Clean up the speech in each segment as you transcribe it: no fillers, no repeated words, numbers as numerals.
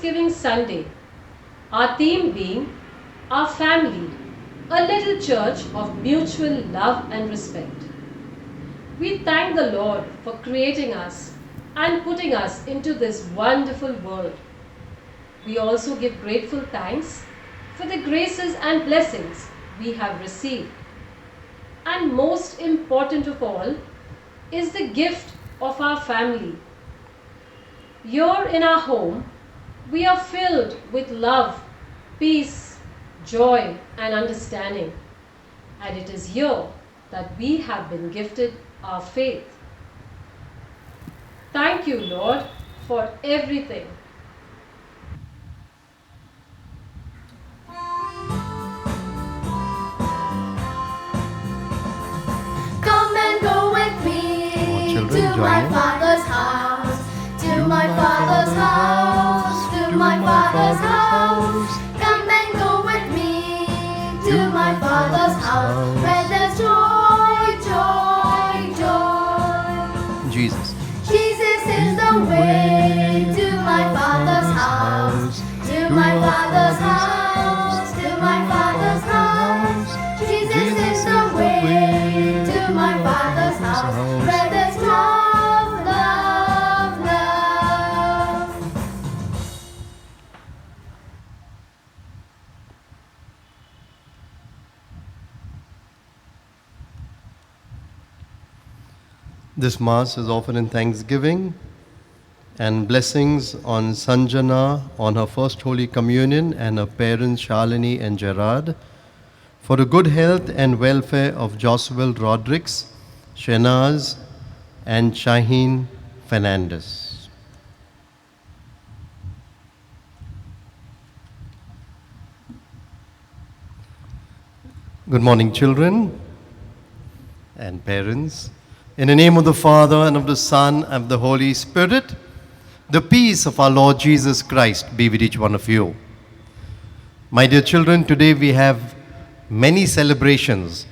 Thanksgiving Sunday, our theme being Our Family, a little church of mutual love and respect. We thank the Lord for creating us and putting us into this wonderful world. We also give grateful thanks for the graces and blessings we have received. And most important of all is the gift of our family. Here in our home, we are filled with love, peace, joy, and understanding. And it is here that we have been gifted our faith. Thank you, Lord, for everything. Come and go with me children, to join my in. Father's house, to my Father's house, to my Father's house. Come and go with me to my Father's house, where there's joy, joy, joy. Jesus. Jesus is the way to my Father's house, to my Father's house, to my Father's house. Jesus is the way to my Father's house, where there's love, love, love. This Mass is offered in thanksgiving and blessings on Sanjana on her first Holy Communion and her parents Shalini and Gerard, for the good health and welfare of Joswell Rodrigues, Shenaz and Shaheen Fernandez. Good morning, children and parents. In the name of the Father, and of the Son, and of the Holy Spirit, the peace of our Lord Jesus Christ be with each one of you. My dear children, today we have many celebrations.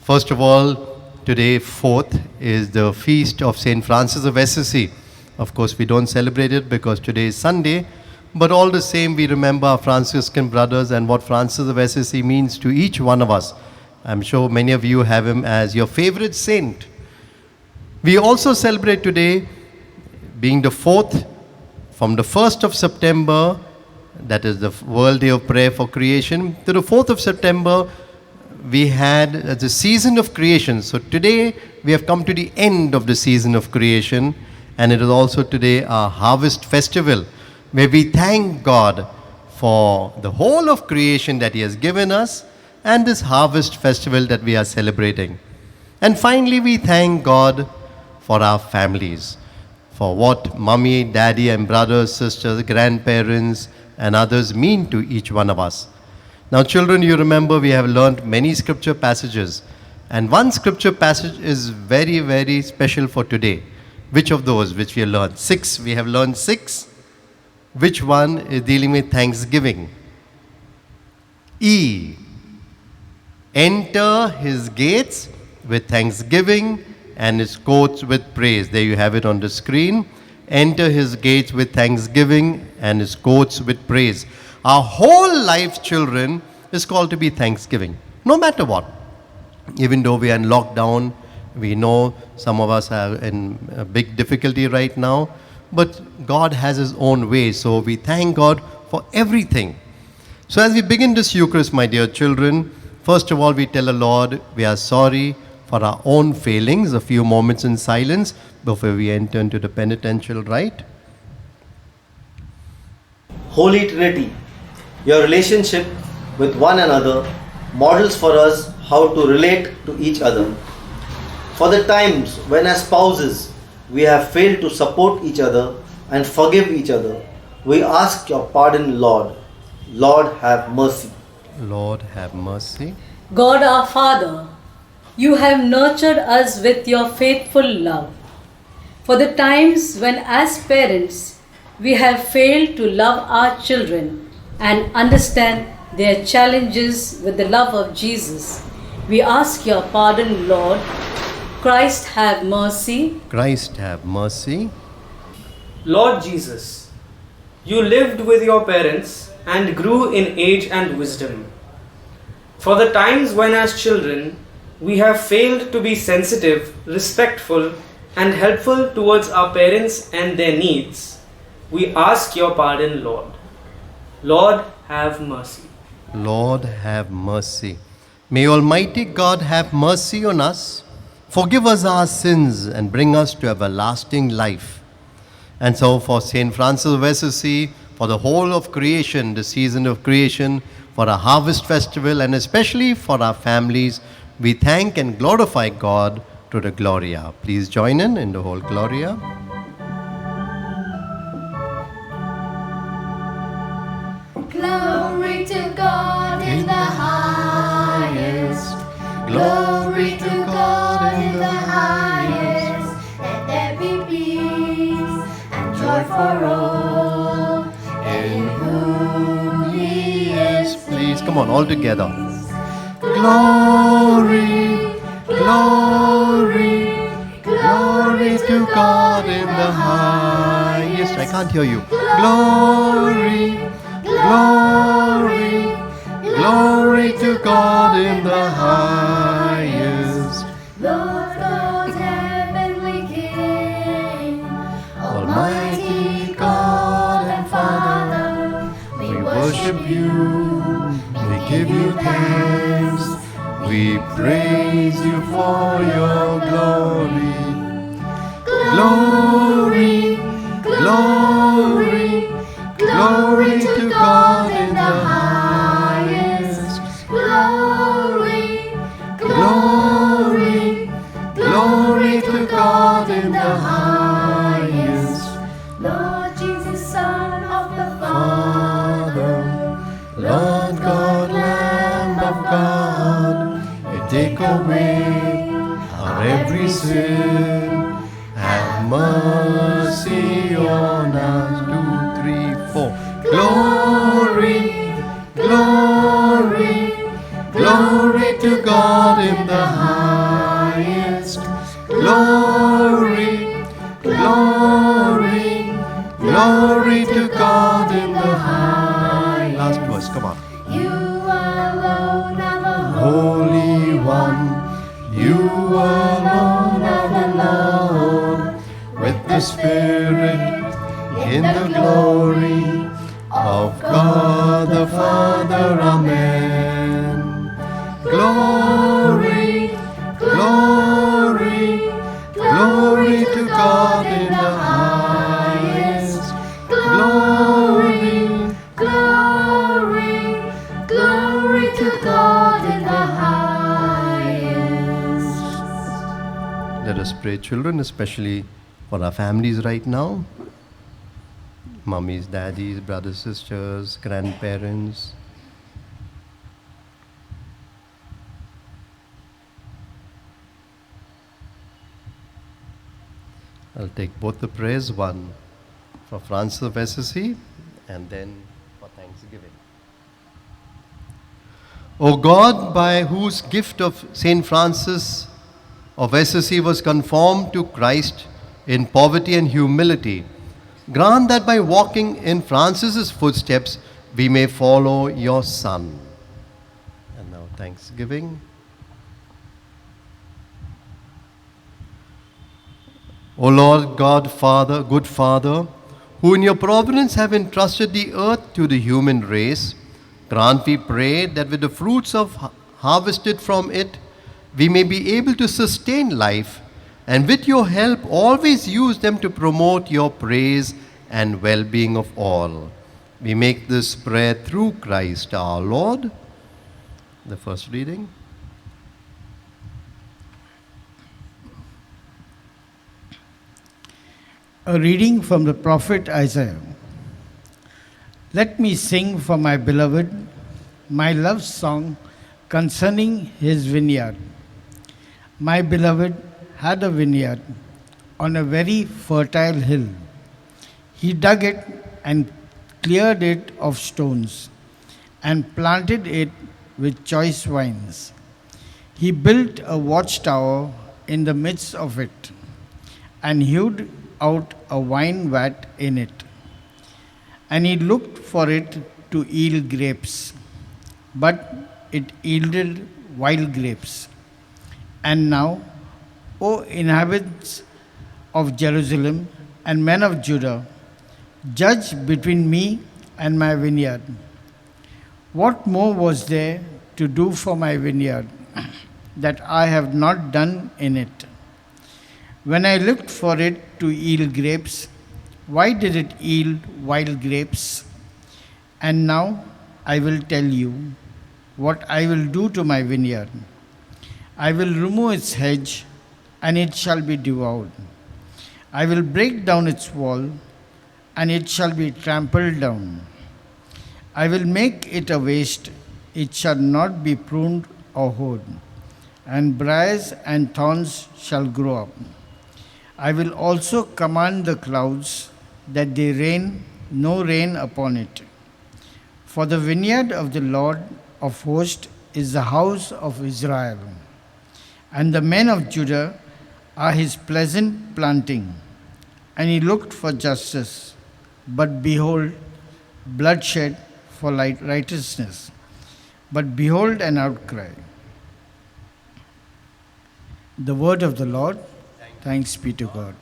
First of all, today, 4th, is the feast of St. Francis of Assisi. Of course, we don't celebrate it because today is Sunday, but all the same, we remember our Franciscan brothers and what Francis of Assisi means to each one of us. I'm sure many of you have him as your favorite saint. We also celebrate today, being the 4th, from the 1st of September, that is the World Day of Prayer for Creation, to the 4th of September, we had the season of creation. So today, we have come to the end of the season of creation, and it is also today our harvest festival, where we thank God for the whole of creation that He has given us, and this harvest festival that we are celebrating. And finally, we thank God for our families, for what mommy, daddy, and brothers, sisters, grandparents, and others mean to each one of us. Now, children, you remember we have learned many scripture passages, and one scripture passage is very, very special for today. Which of those which we have learned? 6. We have learned 6. Which one is dealing with thanksgiving? E. Enter his gates with thanksgiving and his courts with praise. There you have it on the screen. Enter his gates with thanksgiving and his courts with praise. Our whole life, children, is called to be thanksgiving, no matter what. Even though we are in lockdown, we know some of us are in a big difficulty right now, but God has His own way, so we thank God for everything. So as we begin this Eucharist, my dear children, first of all, we tell the Lord we are sorry for our own failings, a few moments in silence before we enter into the penitential rite. Holy Trinity, your relationship with one another models for us how to relate to each other. For the times when as spouses we have failed to support each other and forgive each other, we ask your pardon, Lord. Lord, have mercy. Lord, have mercy. God our Father, you have nurtured us with your faithful love. For the times when as parents we have failed to love our children and understand their challenges with the love of Jesus, we ask your pardon, Lord. Christ have mercy. Christ, have mercy. Lord Jesus, You lived with your parents and grew in age and wisdom. For the times when, as children, we have failed to be sensitive, respectful, and helpful towards our parents and their needs, we ask your pardon, Lord. Lord, have mercy. Lord, have mercy. May Almighty God have mercy on us, forgive us our sins, and bring us to everlasting life. And so for St. Francis of Assisi, for the whole of creation, the season of creation, for our harvest festival, and especially for our families, we thank and glorify God to the Gloria. Please join in the whole Gloria. Glory to God in the highest. Glory to God in the highest. Let there be peace and joy for all in whom He is Please, come on, all together. Glory, glory, glory to God in the highest. I can't hear you. Glory, glory, glory to God in the highest. Lord God, heavenly King, Almighty God and Father, we worship you, we give you thanks, We praise you for your glory. Glory, glory, glory to God in the highest. Glory, Glory, glory to God in the highest. Lord Jesus, Son of the Father, Lord God, Lamb of God, you take away our every sin. Have mercy on us. 2, 3, 4. Glory, glory, glory to God in the highest. Glory, glory, glory to God in the highest. Last verse, come on. You alone are the Holy One, you alone are the Lord, with the Spirit in the glory of God the Father. Amen. Glory, glory, glory to God in the highest. Glory, glory, glory to God in the highest. Let us pray, children, especially for our families right now. Mummies, daddies, brothers, sisters, grandparents. I'll take both the prayers, one for Francis of Assisi and then for Thanksgiving. O God, by whose gift of Saint Francis of Assisi was conformed to Christ in poverty and humility, grant that by walking in Francis's footsteps, we may follow your Son. And now Thanksgiving. O Lord God, Father, good Father, who in your providence have entrusted the earth to the human race, grant, we pray, that with the fruits harvested from it, we may be able to sustain life, and with your help always use them to promote your praise and well-being of all. We make this prayer through Christ our Lord. The first reading. A reading from the prophet Isaiah. Let me sing for my beloved my love song concerning his vineyard. My beloved had a vineyard on a very fertile hill. He dug it and cleared it of stones and planted it with choice vines. He built a watchtower in the midst of it and hewed out a wine vat in it. And he looked for it to yield grapes, but it yielded wild grapes. And now, O inhabitants of Jerusalem and men of Judah, judge between me and my vineyard. What more was there to do for my vineyard that I have not done in it? When I looked for it to yield grapes, why did it yield wild grapes? And now I will tell you what I will do to my vineyard. I will remove its hedge, and it shall be devoured. I will break down its wall, and it shall be trampled down. I will make it a waste, it shall not be pruned or hoed, and briars and thorns shall grow up. I will also command the clouds that they rain no rain upon it. For the vineyard of the Lord of hosts is the house of Israel, and the men of Judah are his pleasant planting. And he looked for justice, but behold, bloodshed for righteousness. But behold, an outcry. The word of the Lord. Thanks be to God.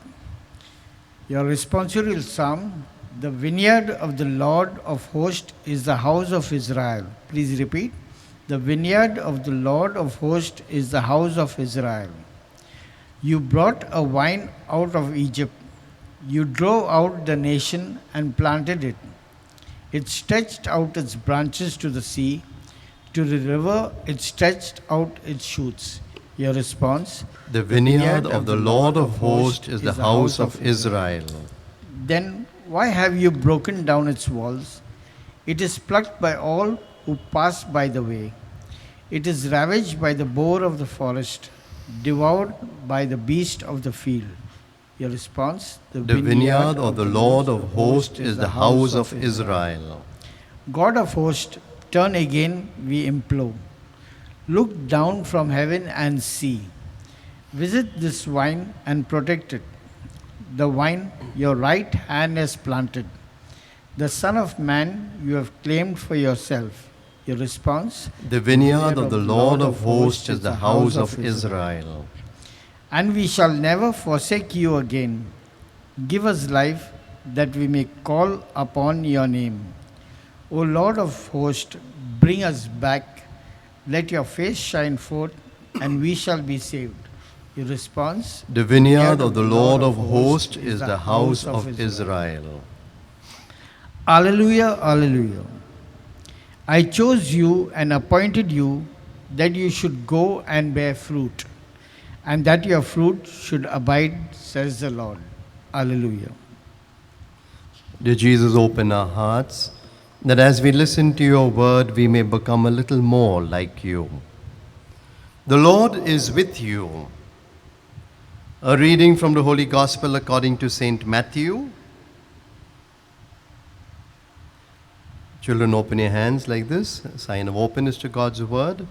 Your responsorial psalm. The vineyard of the Lord of hosts is the house of Israel. Please repeat. The vineyard of the Lord of hosts is the house of Israel. You brought a vine out of Egypt. You drove out the nation and planted it. It stretched out its branches to the sea. To the river it stretched out its shoots. Your response? The vineyard of the Lord of hosts is the house of Israel. Then why have you broken down its walls? It is plucked by all who pass by the way. It is ravaged by the boar of the forest, devoured by the beast of the field. Your response? The vineyard of the Lord of hosts is the house of Israel. God of hosts, turn again, we implore. Look down from heaven and see. Visit this vine and protect it. The vine your right hand has planted. The Son of Man you have claimed for yourself. Your response? The vineyard of the Lord of hosts is the house of Israel. And we shall never forsake you again. Give us life that we may call upon your name. O Lord of hosts, bring us back. Let your face shine forth, and we shall be saved. Your response? The vineyard of the Lord of hosts is the house of Israel. Alleluia, alleluia. I chose you and appointed you that you should go and bear fruit, and that your fruit should abide, says the Lord. Alleluia. Dear Jesus, open our hearts, that as we listen to your word, we may become a little more like you. The Lord is with you. A reading from the Holy Gospel according to St. Matthew. Children, open your hands like this, a sign of openness to God's word.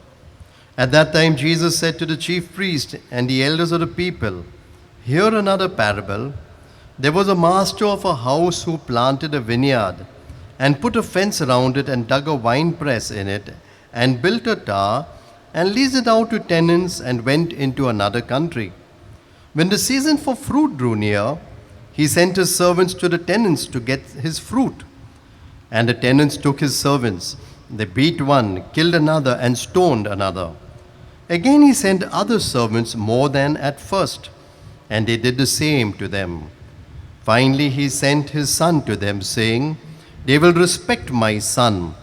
At that time, Jesus said to the chief priest and the elders of the people, "Hear another parable. There was a master of a house who planted a vineyard and put a fence around it and dug a winepress in it and built a tower and leased it out to tenants and went into another country. When the season for fruit drew near, he sent his servants to the tenants to get his fruit. And the tenants took his servants. They beat one, killed another, and stoned another. Again he sent other servants more than at first, and they did the same to them. Finally he sent his son to them, saying, 'They will respect my son.'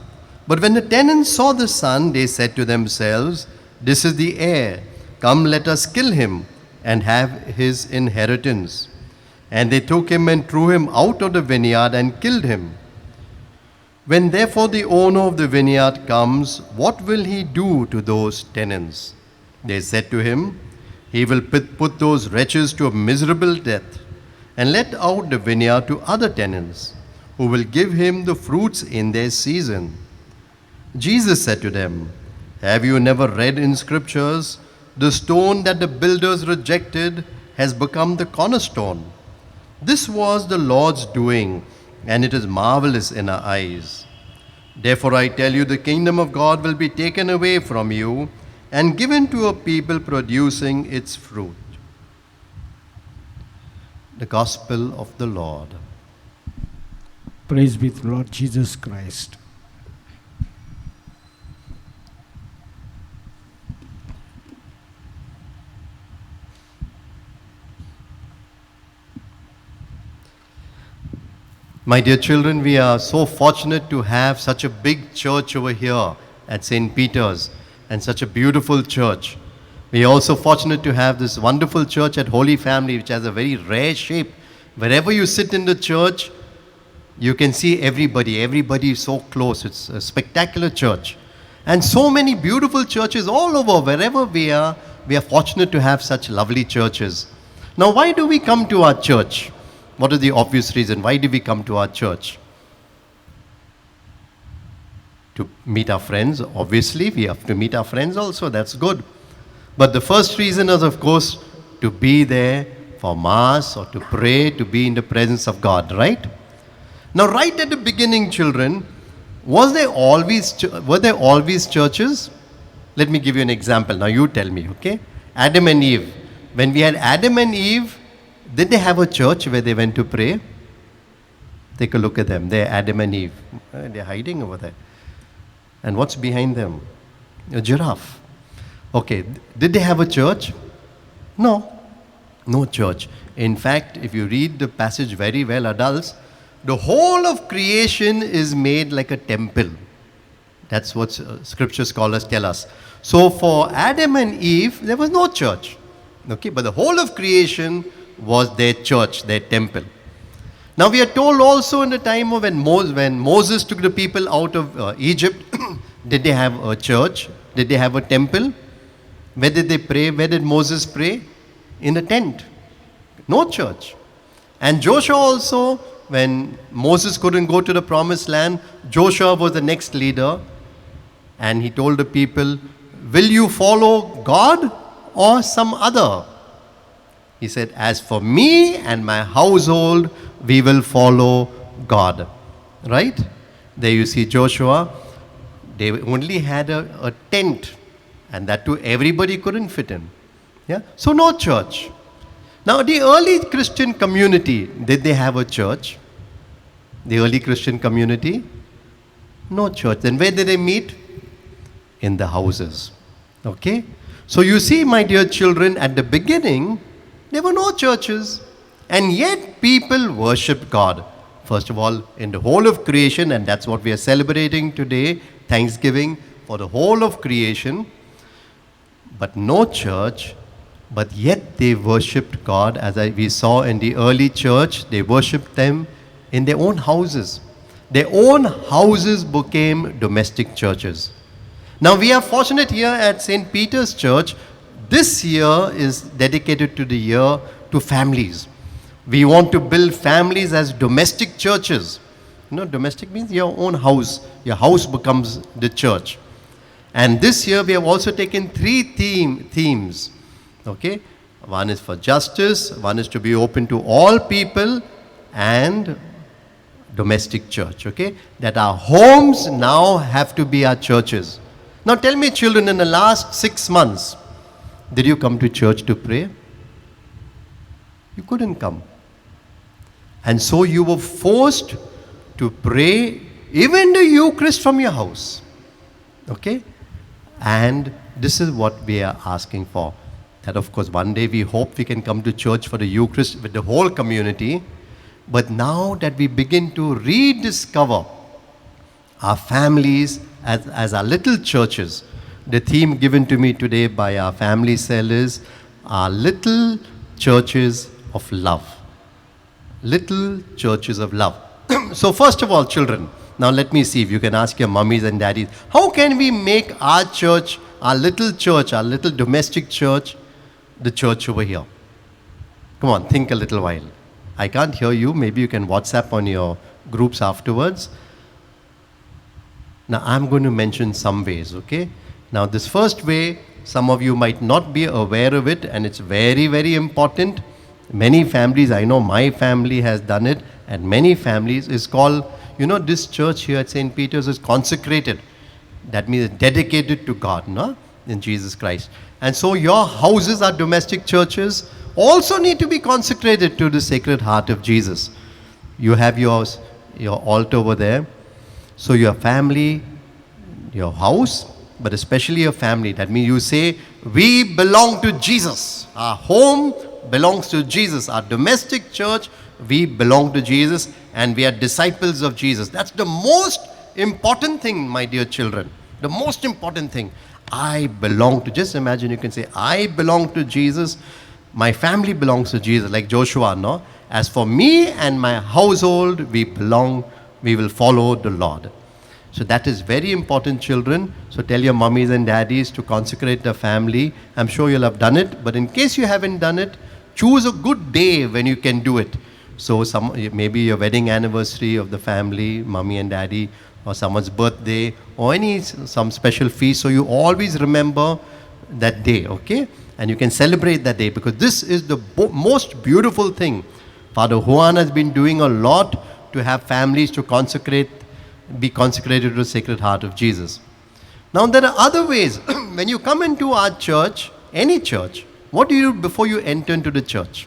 But when the tenants saw the son, they said to themselves, 'This is the heir. Come, let us kill him and have his inheritance.' And they took him and threw him out of the vineyard and killed him. When therefore the owner of the vineyard comes, what will he do to those tenants?" They said to him, "He will put those wretches to a miserable death and let out the vineyard to other tenants, who will give him the fruits in their season." Jesus said to them, "Have you never read in scriptures, 'The stone that the builders rejected has become the cornerstone'? This was the Lord's doing, and it is marvelous in our eyes. Therefore I tell you, the kingdom of God will be taken away from you and given to a people producing its fruit. The Gospel of the Lord. Praise be to Lord Jesus Christ. My dear children, we are so fortunate to have such a big church over here at St. Peter's, and such a beautiful church. We are also fortunate to have this wonderful church at Holy Family, which has a very rare shape. Wherever you sit in the church, you can see everybody. Everybody is so close. It's a spectacular church. And so many beautiful churches all over. Wherever we are fortunate to have such lovely churches. Now, why do we come to our church? What is the obvious reason? Why do we come to our church? To meet our friends. Obviously, we have to meet our friends also. That's good. But the first reason is, of course, to be there for Mass or to pray, to be in the presence of God, right? Now, right at the beginning, children, were there always churches? Let me give you an example. Now, you tell me, okay? Adam and Eve. When we had Adam and Eve, did they have a church where they went to pray? Take a look at them. They're Adam and Eve. They're hiding over there. And what's behind them? A giraffe. Okay, did they have a church? No. No church. In fact, if you read the passage very well, adults, the whole of creation is made like a temple. That's what scripture scholars tell us. So for Adam and Eve, there was no church. Okay, but the whole of creation was their church, their temple. Now we are told also in the time of when Moses took the people out of Egypt, did they have a church? Did they have a temple? Where did they pray? Where did Moses pray? In a tent. No church. And Joshua also, when Moses couldn't go to the promised land, Joshua was the next leader. And he told the people, will you follow God or some other? He said, as for me and my household, we will follow God. Right? There you see Joshua. They only had a tent. And that too, everybody couldn't fit in. Yeah? So no church. Now the early Christian community, did they have a church? The early Christian community? No church. Then where did they meet? In the houses. Okay? So you see, my dear children, at the beginning, there were no churches. And yet people worshipped God. First of all, in the whole of creation, and that's what we are celebrating today, Thanksgiving for the whole of creation. But no church, but yet they worshipped God. As we saw in the early church, they worshipped them in their own houses. Their own houses became domestic churches. Now we are fortunate here at St. Peter's Church. This year is dedicated to the year to families. We want to build families as domestic churches. You know, domestic means your own house. Your house becomes the church. And this year we have also taken 3 themes. Okay? One is for justice, one is to be open to all people, and domestic church. Okay? That our homes now have to be our churches. Now tell me, children, in the last 6 months, did you come to church to pray? You couldn't come. And so you were forced to pray even the Eucharist from your house. Okay? And this is what we are asking for. That of course one day we hope we can come to church for the Eucharist with the whole community. But now that we begin to rediscover our families as our little churches, the theme given to me today by our family cell is our little churches of love. Little churches of love. So first of all, children, now let me see if you can ask your mummies and daddies, how can we make our church, our little domestic church, the church over here? Come on, think a little while. I can't hear you. Maybe you can WhatsApp on your groups afterwards. Now I'm going to mention some ways, okay? Now this first way, some of you might not be aware of it, and it's very, very important. Many families, I know my family has done it, And many families is called, this church here at St. Peter's is consecrated. That means dedicated to God, no? In Jesus Christ. And so your houses are domestic churches, also need to be consecrated to the Sacred Heart of Jesus. You have your altar over there. So your family, your house, but especially your family. That means you say, we belong to Jesus. Our home belongs to Jesus. Our domestic church, we belong to Jesus, and we are disciples of Jesus. That's the most important thing, my dear children. The most important thing. I belong to, just imagine you can say, I belong to Jesus. My family belongs to Jesus, like Joshua, no? As for me and my household, we will follow the Lord. So that is very important, children. So tell your mummies and daddies to consecrate the family. I'm sure you'll have done it, but in case you haven't done it, choose a good day when you can do it. So maybe your wedding anniversary of the family, mummy and daddy, or someone's birthday, or some special feast. So you always remember that day, okay? And you can celebrate that day, because this is the most beautiful thing. Father Juan has been doing a lot to have families to be consecrated to the Sacred Heart of Jesus. Now there are other ways. When you come into our church, any church, what do you do before you enter into the church?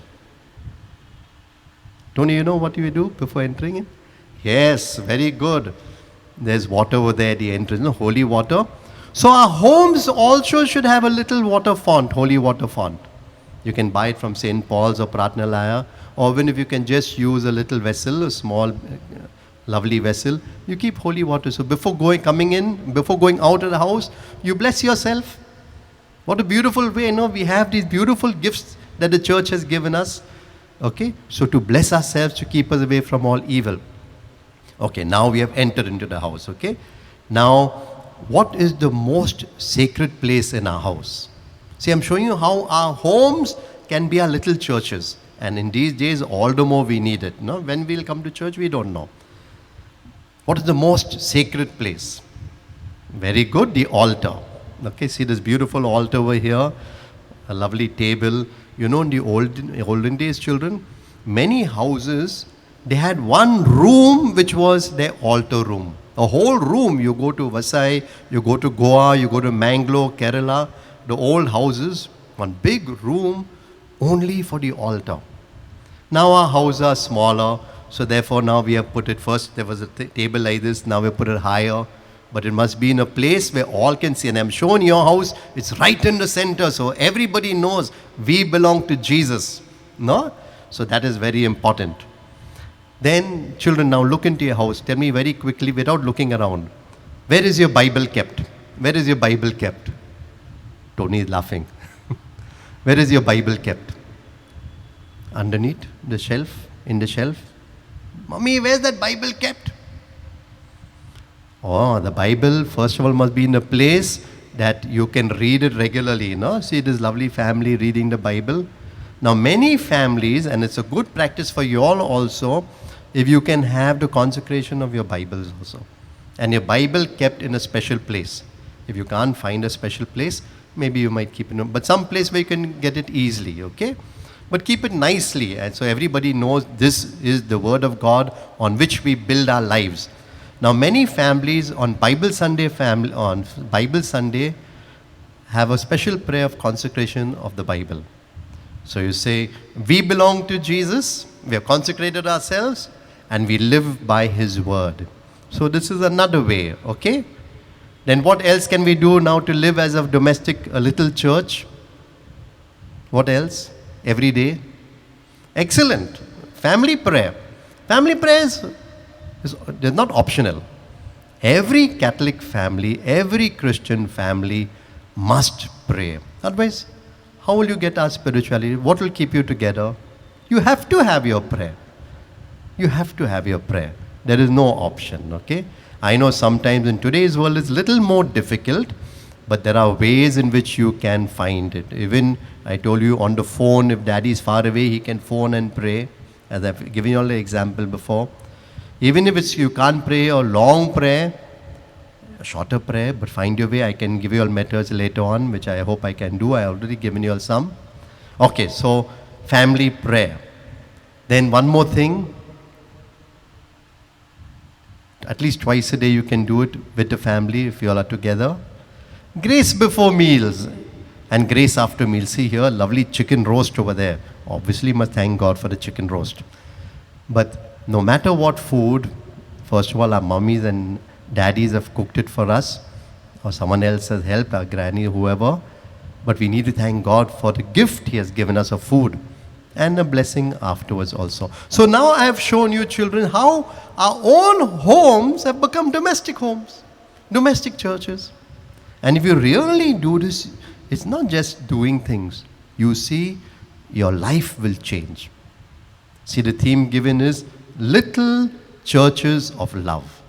Don't you know what you do before entering in? Yes, very good. There's water over there at the entrance, holy water. So our homes also should have a little water font, holy water font. You can buy it from St. Paul's or Pratnalaya, or even if you can just use a little vessel, a small, lovely vessel, you keep holy water. So before going out of the house, you bless yourself. What a beautiful way, we have these beautiful gifts that the church has given us. Okay, so to bless ourselves, to keep us away from all evil. Okay, now we have entered into the house, okay? Now, what is the most sacred place in our house? See, I'm showing you how our homes can be our little churches. And in these days, all the more we need it. No? When we'll come to church, we don't know. What is the most sacred place? Very good, the altar. Okay, see this beautiful altar over here, a lovely table. In the olden days, children, many houses, they had one room which was their altar room. A whole room. You go to Vasai, you go to Goa, you go to Mangalore, Kerala, the old houses, one big room only for the altar. Now our houses are smaller, so therefore now we have put it first. There was a table like this, now we put it higher. But it must be in a place where all can see. And I'm showing your house, it's right in the center, so everybody knows we belong to Jesus. No? So that is very important. Then, children, now look into your house. Tell me very quickly, without looking around. Where is your Bible kept? Where is your Bible kept? Tony is laughing. Where is your Bible kept? Underneath the shelf? In the shelf? Mommy, where's that Bible kept? Oh, the Bible, first of all, must be in a place that you can read it regularly. See this lovely family reading the Bible. Now, many families, and it's a good practice for you all also, if you can have the consecration of your Bibles also. And your Bible kept in a special place. If you can't find a special place, maybe you might keep it, but some place where you can get it easily, okay? But keep it nicely, and so everybody knows this is the Word of God on which we build our lives. Now, many families on Bible Sunday have a special prayer of consecration of the Bible. So you say, we belong to Jesus, we have consecrated ourselves, and we live by His Word. So this is another way, okay? Then what else can we do now to live as a little church? What else? Every day? Excellent. Family prayer. Family prayer is not optional. Every Catholic family, every Christian family must pray. Otherwise, how will you get our spirituality? What will keep you together? You have to have your prayer. You have to have your prayer. There is no option, okay? I know sometimes in today's world it's a little more difficult, but there are ways in which you can find it. Even I told you on the phone, if daddy is far away, he can phone and pray, as I've given you all the example before. Even if you can't pray a long prayer, a shorter prayer, but find your way. I can give you all methods later on, which I hope I can do. I already given you all some. Okay, so family prayer. Then one more thing, At least twice a day you can do it with the family if you all are together. Grace before meals and grace after meals. See here, lovely chicken roast over there. Obviously must thank God for the chicken roast. But no matter what food, first of all, our mummies and daddies have cooked it for us, or someone else has helped, our granny, whoever. But we need to thank God for the gift He has given us of food and a blessing afterwards also. So now I have shown you, children, how our own homes have become domestic homes, domestic churches. And if you really do this, it's not just doing things. You see, your life will change. See, the theme given is Little Churches of Love.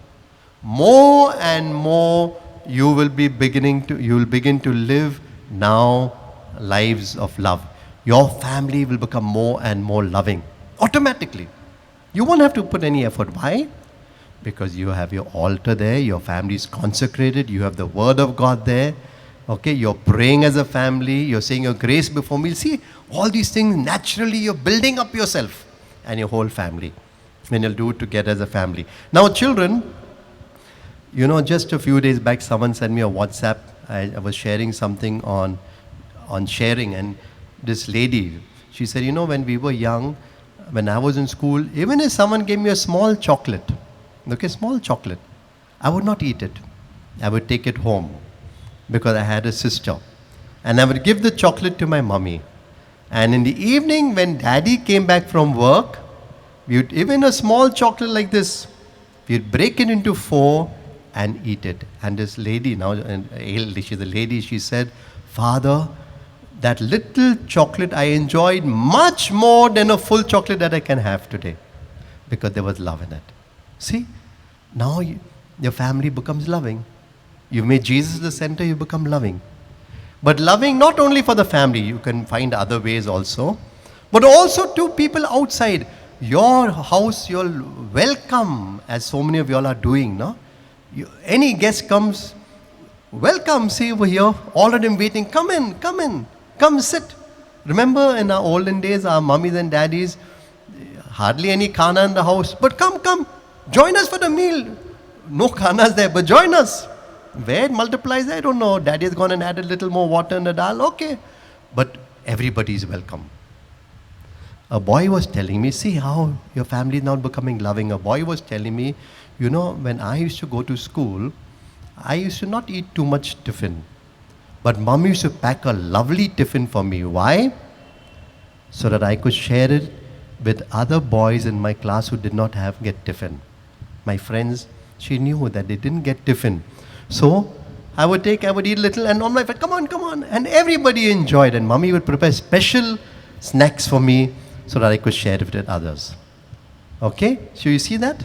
More and more you will begin to live now lives of love. Your family will become more and more loving automatically. You won't have to put any effort. Why? Because you have your altar there, your family is consecrated, you have the word of God there. Okay, you're praying as a family, you're saying your grace before meal. See, all these things, naturally you're building up yourself and your whole family when you'll do it together as a family. Now children, you know, just a few days back someone sent me a WhatsApp. I was sharing something on sharing, and this lady, she said, you know, when we were young, when I was in school, even if someone gave me a small chocolate, okay, small chocolate, I would not eat it. I would take it home because I had a sister. And I would give the chocolate to my mummy. And in the evening when daddy came back from work, we would, even a small chocolate like this, we'd break it into 4 and eat it. And this lady, now she's a lady, she said, Father, that little chocolate I enjoyed much more than a full chocolate that I can have today, because there was love in it. See, now your family becomes loving. You made Jesus the center, you become loving. But loving not only for the family, you can find other ways also, but also to people outside. Your house, you'll welcome, as so many of y'all are doing, no? Any guest comes, welcome, see over here, all of them waiting, come in, come sit. Remember in our olden days, our mummies and daddies, hardly any khana in the house, but come, join us for the meal. No khanas there, but join us. Where it multiplies, I don't know. Daddy has gone and added a little more water in the dal, okay. But everybody is welcome. A boy was telling me, see how your family is now becoming loving. A boy was telling me, you know, when I used to go to school, I used to not eat too much tiffin. But mom used to pack a lovely tiffin for me. Why? So that I could share it with other boys in my class who did not get tiffin. My friends, she knew that they didn't get tiffin. So I would eat a little, and on my friend, come on. And everybody enjoyed, and mommy would prepare special snacks for me so that I could share it with others. Okay, so you see that?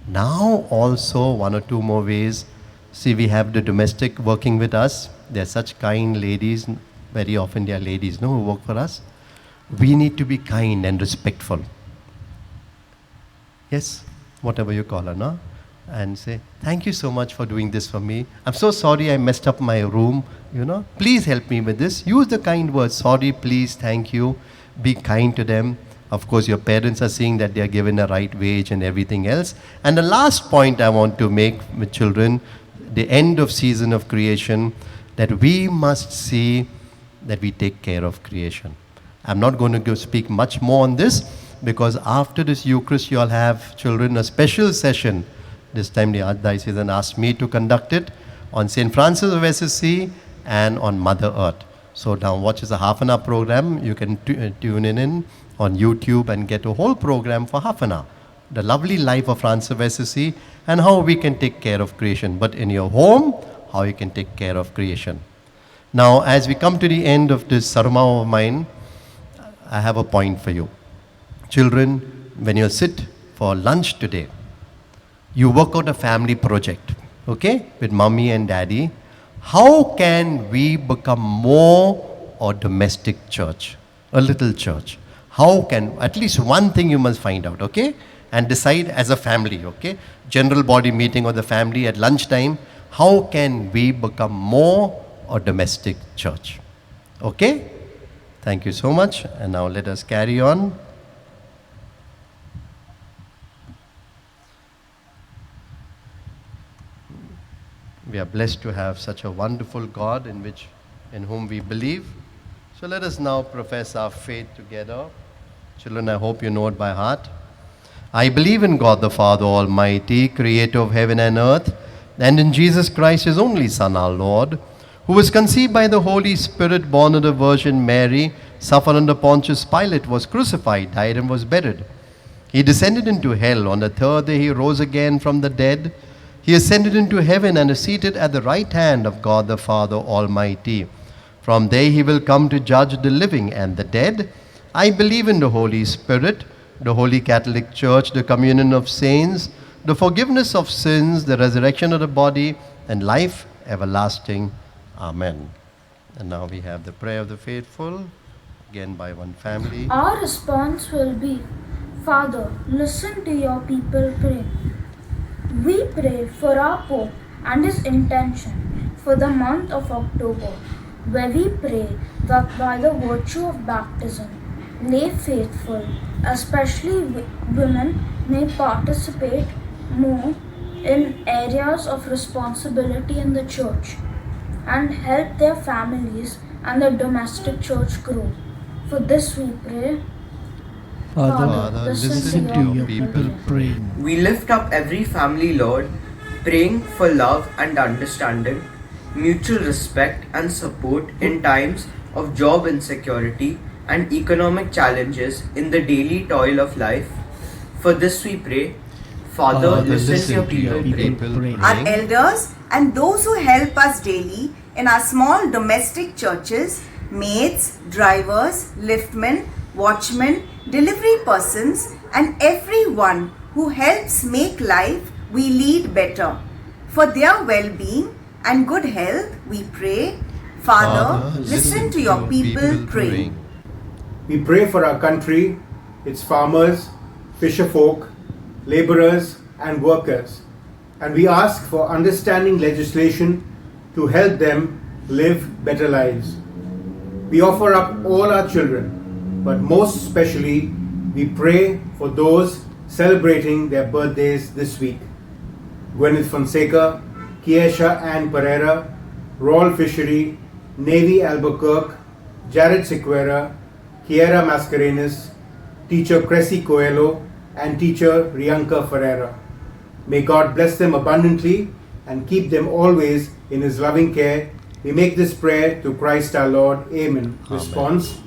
Now also 1 or 2 more ways. See, we have the domestic working with us. They're such kind ladies. Very often they are ladies, no, who work for us. We need to be kind and respectful. Yes, whatever you call her, no? And say, thank you so much for doing this for me. I'm so sorry I messed up my room, you know. Please help me with this. Use the kind words, sorry, please, thank you. Be kind to them. Of course, your parents are seeing that they are given a right wage and everything else. And the last point I want to make with children, the end of season of creation, that we must see that we take care of creation. I'm not going to go speak much more on this, because after this Eucharist, you all have, children, a special session. This time the Archdiocese asked me to conduct it on St. Francis of Assisi and on Mother Earth. So now watch as a half-an-hour program. You can tune in on YouTube and get a whole program for half an hour. The lovely life of Francis of Assisi and how we can take care of creation. But in your home, how you can take care of creation. Now, as we come to the end of this sarma of mine, I have a point for you. Children, when you sit for lunch today, you work out a family project, okay, with mommy and daddy. How can we become more a domestic church, a little church? How can, at least one thing you must find out, okay? And decide as a family, okay? General body meeting of the family at lunchtime, how can we become more a domestic church? Okay? Thank you so much. And now let us carry on. We are blessed to have such a wonderful God in whom we believe. So let us now profess our faith together. Children, I hope you know it by heart. I believe in God the Father Almighty, creator of heaven and earth, and in Jesus Christ, his only Son, our Lord, who was conceived by the Holy Spirit, born of the Virgin Mary, suffered under Pontius Pilate, was crucified, died, and was buried. He descended into hell. On the third day he rose again from the dead. He ascended into heaven and is seated at the right hand of God the Father Almighty. From there he will come to judge the living and the dead. I believe in the Holy Spirit, the Holy Catholic Church, the communion of saints, the forgiveness of sins, the resurrection of the body, and life everlasting. Amen. And now we have the prayer of the faithful, again by one family. Our response will be, Father, listen to your people pray. We pray for our Pope and his intention for the month of October, where we pray that by the virtue of baptism, lay faithful, especially women, may participate more in areas of responsibility in the church and help their families and the domestic church grow. For this we pray. Father, listen to your people praying. We lift up every family, Lord, praying for love and understanding, mutual respect and support in times of job insecurity and economic challenges in the daily toil of life. For this we pray. Father, listen to your people praying. Our elders and those who help us daily in our small domestic churches, maids, drivers, liftmen, watchmen, delivery persons, and everyone who helps make life we lead better. For their well-being and good health, we pray. Father, listen to your people praying. We pray for our country, its farmers, fisherfolk, laborers, and workers, and we ask for understanding legislation to help them live better lives. We offer up all our children, but most especially, we pray for those celebrating their birthdays this week. Gwyneth Fonseca, Kiesha Ann Pereira, Royal Fishery, Navy Albuquerque, Jared Sequeira, Kiera Mascarenas, teacher Cressy Coelho, and teacher Rianca Ferreira. May God bless them abundantly and keep them always in his loving care. We make this prayer to Christ our Lord. Amen. Response.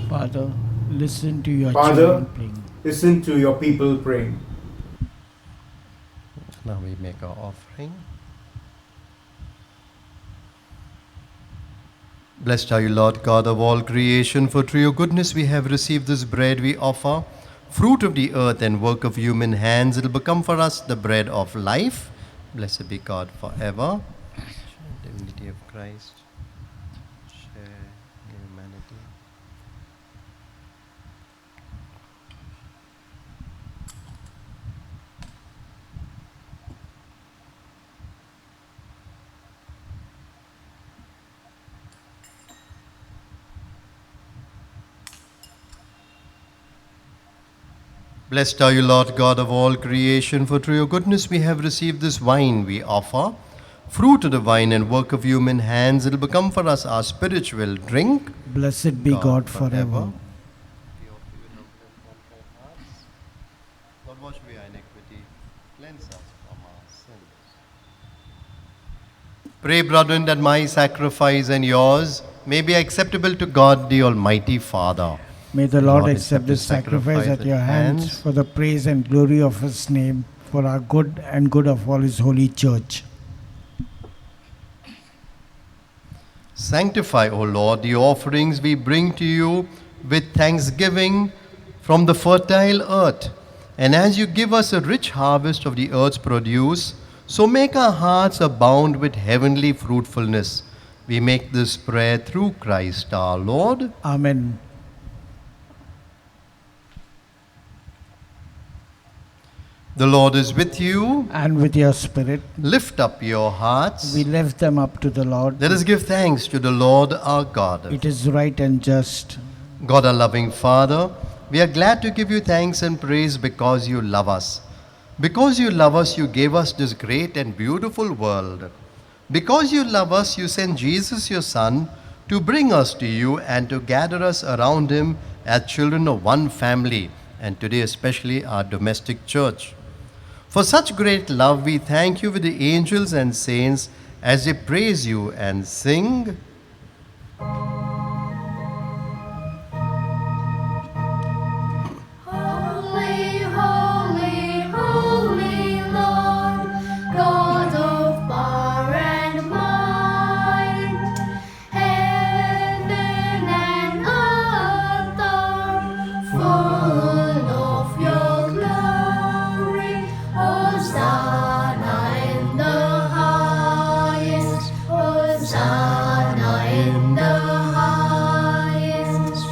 Father, listen to your Father, children praying. listen to your people praying. Now we make our offering. Blessed are you, Lord God of all creation, for through your goodness we have received this bread we offer, fruit of the earth and work of human hands. It will become for us the bread of life. Blessed be God forever. The divinity of Christ. Share humanity. Blessed are you, Lord God of all creation, for through your goodness we have received this wine we offer, fruit of the vine and work of human hands. It will become for us our spiritual drink. Blessed be God forever. Lord, wash away our iniquity, cleanse us from our sins. Pray, brethren, that my sacrifice and yours may be acceptable to God, the Almighty Father. May the Lord accept this sacrifice at your hands for the praise and glory of his name, for our good and good of all his holy church. Sanctify, O Lord, the offerings we bring to you with thanksgiving from the fertile earth. And as you give us a rich harvest of the earth's produce, so make our hearts abound with heavenly fruitfulness. We make this prayer through Christ our Lord. Amen. The Lord is with you. And with your spirit, Lift up your hearts. we lift them up to the Lord. Let us give thanks to the Lord our God. It is right and just. God, our loving Father, we are glad to give you thanks and praise because you love us. Because you love us, you gave us this great and beautiful world. Because you love us, you sent Jesus, your Son, to bring us to you and to gather us around him as children of one family, and today especially our domestic church. For such great love, we thank you with the angels and saints as they praise you and sing. Holy, holy, holy Lord, God of power and might, heaven and earth are full of your glory. Hosanna in the highest, Hosanna in the highest.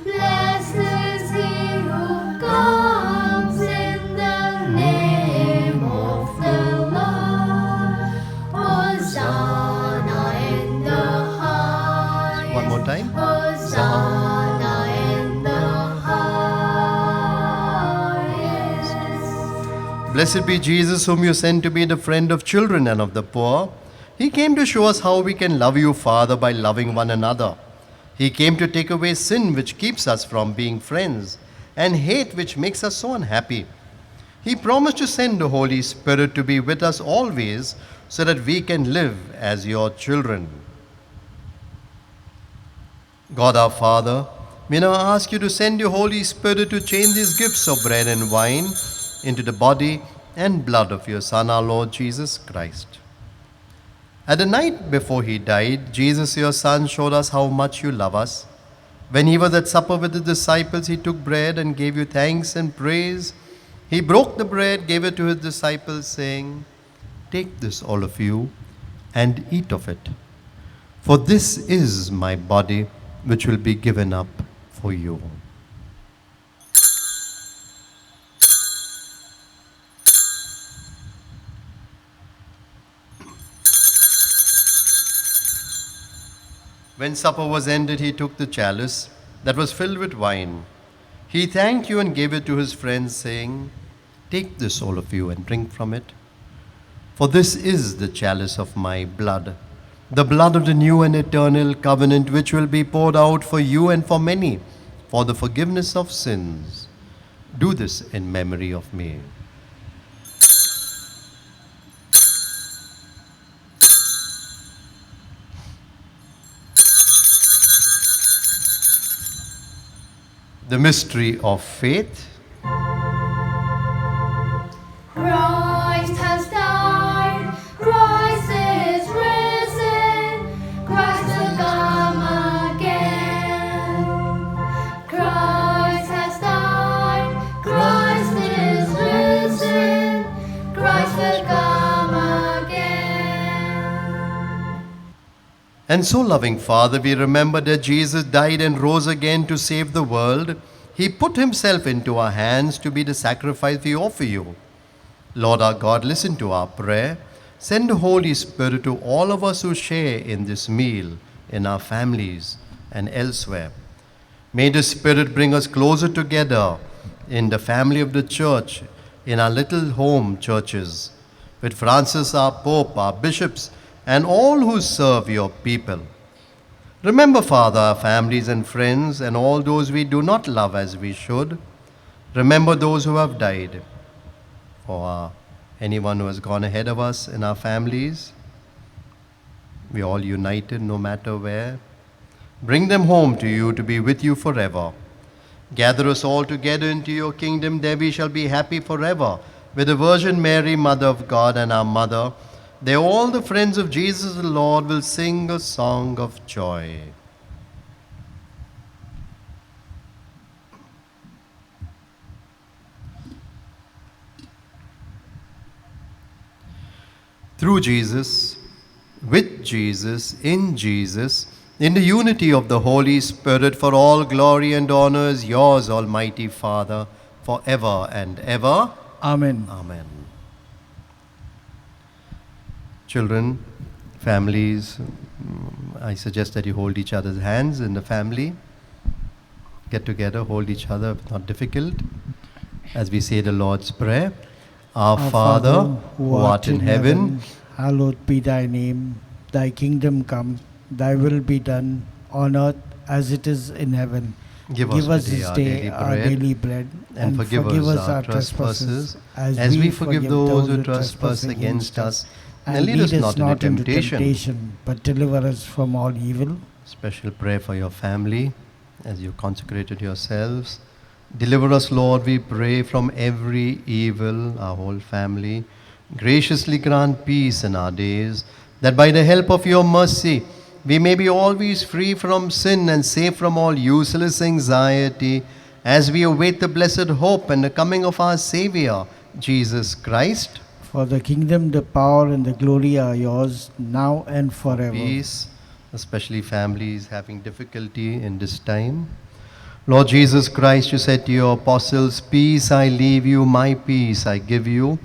Blessed is he who comes in the name of the Lord. Hosanna in the highest. One more time. Hosanna in the highest. Blessed be Jesus, whom you sent to be the friend of children and of the poor. He came to show us how we can love you, Father, by loving one another. He came to take away sin, which keeps us from being friends, and hate, which makes us so unhappy. He promised to send the Holy Spirit to be with us always, so that we can live as your children. God our Father, we now ask you to send your Holy Spirit to change these gifts of bread and wine into the body and blood of your Son, our Lord Jesus Christ. At the night before he died, Jesus, your Son, showed us how much you love us. When he was at supper with the disciples, he took bread and gave you thanks and praise. He broke the bread, gave it to his disciples, saying, "Take this, all of you, and eat of it. For this is my body, which will be given up for you." When supper was ended, he took the chalice that was filled with wine. He thanked you and gave it to his friends, saying, "Take this, all of you, and drink from it. For this is the chalice of my blood, the blood of the new and eternal covenant, which will be poured out for you and for many for the forgiveness of sins. Do this in memory of me." The mystery of faith. Christ has died, Christ is risen, Christ will come again. Christ has died, Christ is risen, Christ will come again. And so, loving Father, we remember that Jesus died and rose again to save the world. He put himself into our hands to be the sacrifice we offer you. Lord our God, listen to our prayer. Send the Holy Spirit to all of us who share in this meal, in our families and elsewhere. May the Spirit bring us closer together in the family of the church, in our little home churches, with Francis, our Pope, our bishops, and all who serve your people. Remember, Father, our families and friends, and all those we do not love as we should. Remember those who have died. For anyone who has gone ahead of us in our families, we are all united no matter where. Bring them home to you to be with you forever. Gather us all together into your kingdom, there we shall be happy forever with the Virgin Mary, Mother of God, and our Mother. There all the friends of Jesus the Lord will sing a song of joy. Through Jesus, with Jesus, in Jesus, in the unity of the Holy Spirit, for all glory and honor is yours, Almighty Father, forever and ever. Amen. Amen. Children, families, I suggest that you hold each other's hands in the family. Get together, hold each other, if not difficult, as we say the Lord's Prayer. Our Father, who art in heaven, hallowed be thy name. Thy kingdom come, thy will be done on earth as it is in heaven. Give us this day our daily bread, and forgive us our trespasses, as we forgive those who trespass against us. And lead us not into temptation, but deliver us from all evil. Special prayer for your family as you consecrated yourselves. Deliver us, Lord, we pray, from every evil, our whole family. Graciously grant peace in our days, that by the help of your mercy, we may be always free from sin and safe from all useless anxiety, as we await the blessed hope and the coming of our Savior, Jesus Christ. For the kingdom, the power, and the glory are yours, now and forever. Peace, especially families having difficulty in this time. Lord Jesus Christ, you said to your apostles, peace I leave you, my peace I give you.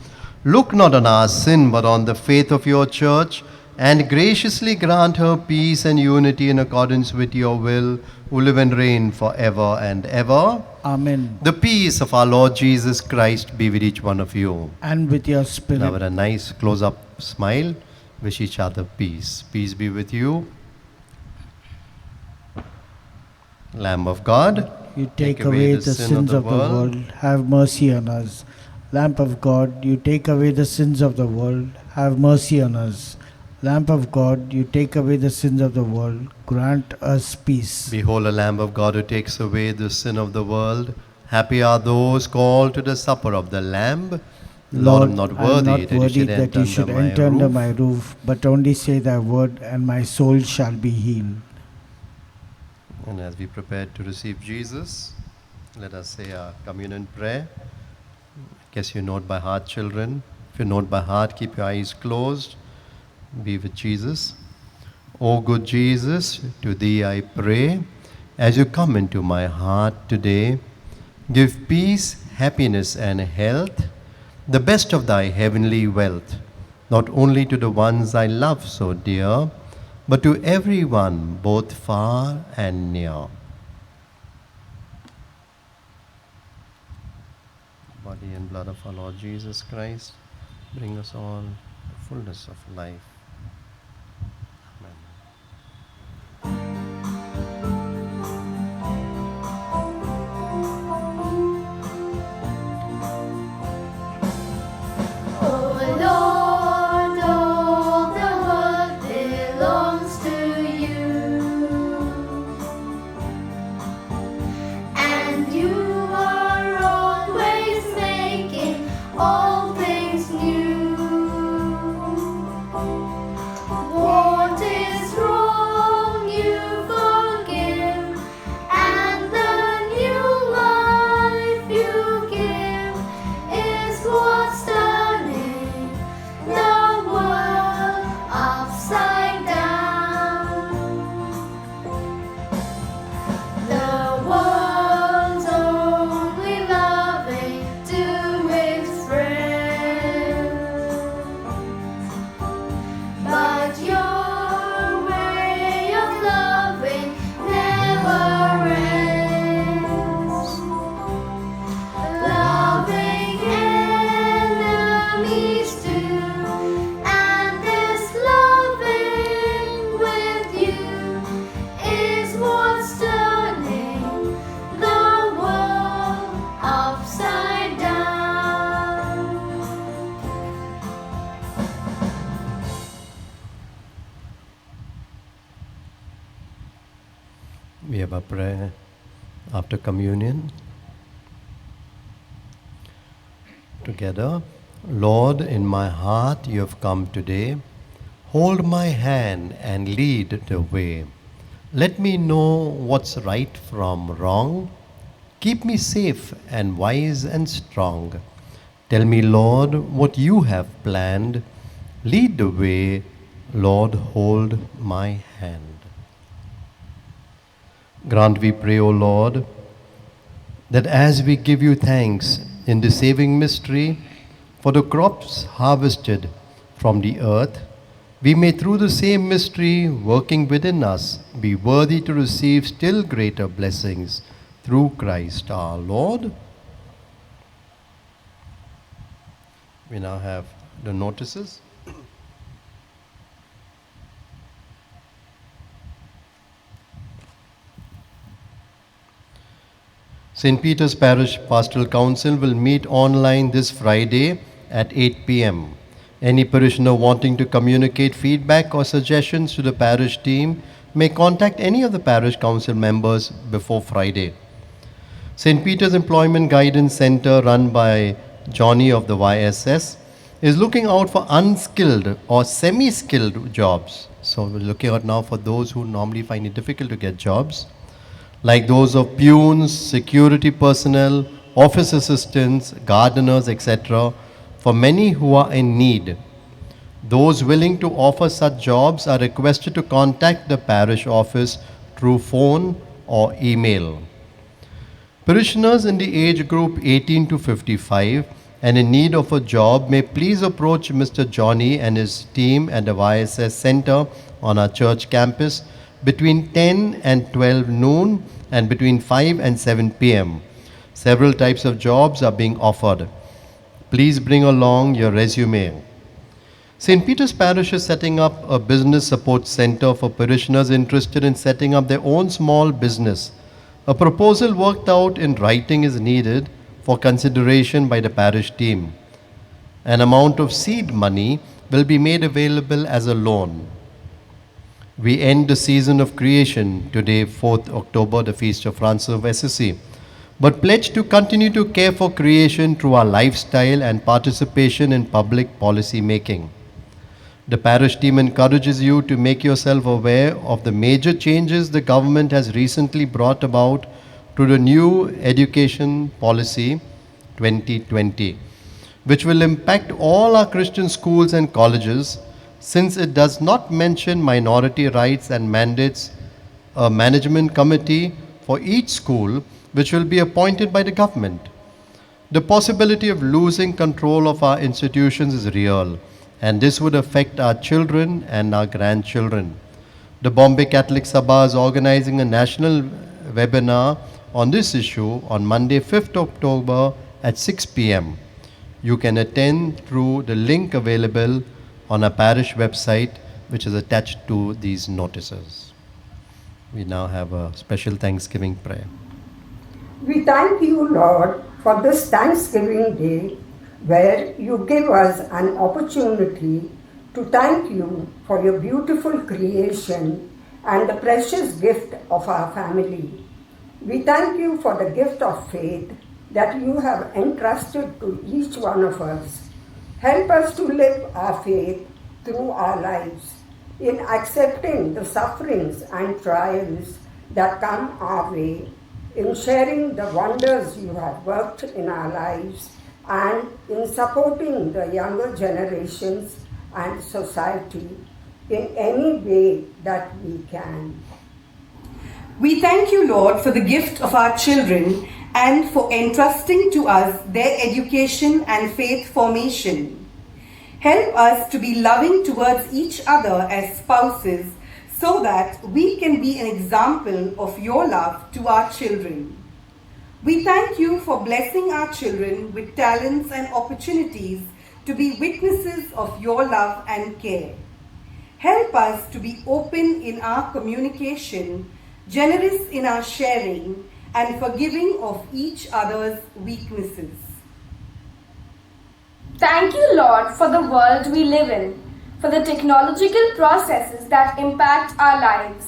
Look not on our sin, but on the faith of your church, and graciously grant her peace and unity in accordance with your will, who live and reign forever and ever. Amen. The peace of our Lord Jesus Christ be with each one of you. And with your spirit. Now with a nice close-up smile, wish each other peace. Peace be with you. Lamb of God, you take away the sins of the world. Have mercy on us. Lamb of God, you take away the sins of the world. Have mercy on us. Lamb of God, you take away the sins of the world. Grant us peace. Behold, a Lamb of God who takes away the sin of the world. Happy are those called to the supper of the Lamb. Lord, I'm not worthy that you should enter under my roof, but only say thy word, and my soul shall be healed. And as we prepare to receive Jesus, let us say our communion prayer. I guess you know it by heart, children. If you know it by heart, keep your eyes closed. Be with Jesus. O good Jesus, to thee I pray, as you come into my heart today, give peace, happiness, and health, the best of thy heavenly wealth, not only to the ones I love so dear, but to everyone, both far and near. Body and blood of our Lord Jesus Christ, bring us all the fullness of life. We have a prayer after communion. Together, Lord, in my heart you have come today. Hold my hand and lead the way. Let me know what's right from wrong. Keep me safe and wise and strong. Tell me, Lord, what you have planned. Lead the way, Lord, hold my hand. Grant, we pray, O Lord, that as we give you thanks in the saving mystery for the crops harvested from the earth, we may through the same mystery working within us be worthy to receive still greater blessings through Christ our Lord. We now have the notices. St. Peter's Parish Pastoral Council will meet online this Friday at 8 p.m. Any parishioner wanting to communicate feedback or suggestions to the parish team may contact any of the parish council members before Friday. St. Peter's Employment Guidance Center, run by Johnny of the YSS, is looking out for unskilled or semi-skilled jobs. So we're looking out now for those who normally find it difficult to get jobs, like those of peons, security personnel, office assistants, gardeners, etc., for many who are in need. Those willing to offer such jobs are requested to contact the parish office through phone or email. Parishioners in the age group 18 to 55 and in need of a job may please approach Mr. Johnny and his team at the YSS Center on our church campus between 10 and 12 noon and between 5 and 7 p.m. Several types of jobs are being offered. Please bring along your resume. St. Peter's Parish is setting up a business support center for parishioners interested in setting up their own small business. A proposal worked out in writing is needed for consideration by the parish team. An amount of seed money will be made available as a loan. We end the season of creation today, 4th October, the feast of Francis of Assisi, but pledge to continue to care for creation through our lifestyle and participation in public policy making. The parish team encourages you to make yourself aware of the major changes the government has recently brought about to the new Education Policy 2020, which will impact all our Christian schools and colleges, since it does not mention minority rights and mandates a management committee for each school, which will be appointed by the government. The possibility of losing control of our institutions is real, and this would affect our children and our grandchildren. The Bombay Catholic Sabha is organizing a national webinar on this issue on Monday, 5th October at 6 p.m. You can attend through the link available on our parish website, which is attached to these notices. We now have a special Thanksgiving prayer. We thank you, Lord, for this Thanksgiving Day, where you give us an opportunity to thank you for your beautiful creation and the precious gift of our family. We thank you for the gift of faith that you have entrusted to each one of us. Help us to live our faith through our lives in accepting the sufferings and trials that come our way, in sharing the wonders you have worked in our lives, and in supporting the younger generations and society in any way that we can. We thank you, Lord, for the gift of our children and for entrusting to us their education and faith formation. Help us to be loving towards each other as spouses so that we can be an example of your love to our children. We thank you for blessing our children with talents and opportunities to be witnesses of your love and care. Help us to be open in our communication, generous in our sharing, and forgiving of each other's weaknesses. Thank you, Lord, for the world we live in, for the technological processes that impact our lives,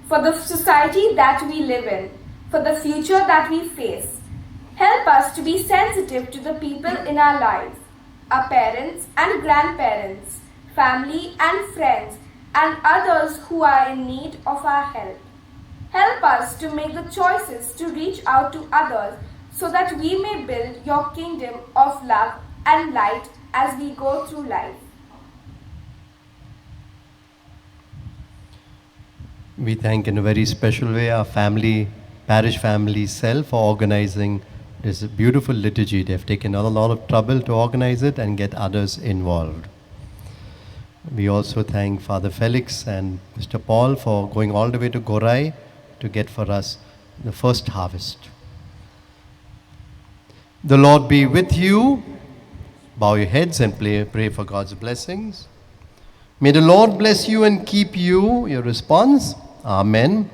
for the society that we live in, for the future that we face. Help us to be sensitive to the people in our lives, our parents and grandparents, family and friends, and others who are in need of our help. Help us to make the choices to reach out to others so that we may build your kingdom of love and light as we go through life. We thank in a very special way our parish family cell for organizing this beautiful liturgy. They've taken a lot of trouble to organize it and get others involved. We also thank Father Felix and Mr. Paul for going all the way to Gorai to get for us the first harvest. The Lord be with you. Bow your heads and pray for God's blessings. May the Lord bless you and keep you. Your response, Amen.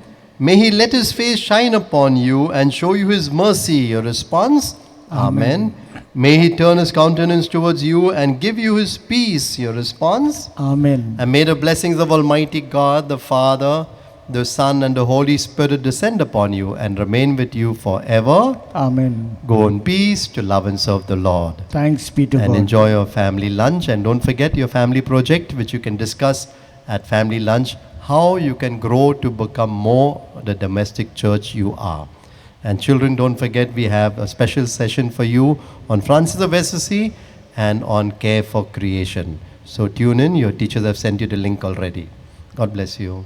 May He let His face shine upon you and show you His mercy. Your response? Amen. May He turn His countenance towards you and give you His peace. Your response? Amen. And may the blessings of Almighty God, the Father, the Son, and the Holy Spirit descend upon you and remain with you forever. Amen. Go in peace to love and serve the Lord. Thanks be to And God. enjoy your family lunch. And don't forget your family project, which you can discuss at family lunch, how you can grow to become more the domestic church you are. And children, don't forget we have a special session for you on Francis of Assisi and on care for creation. So tune in. Your teachers have sent you the link already. God bless you.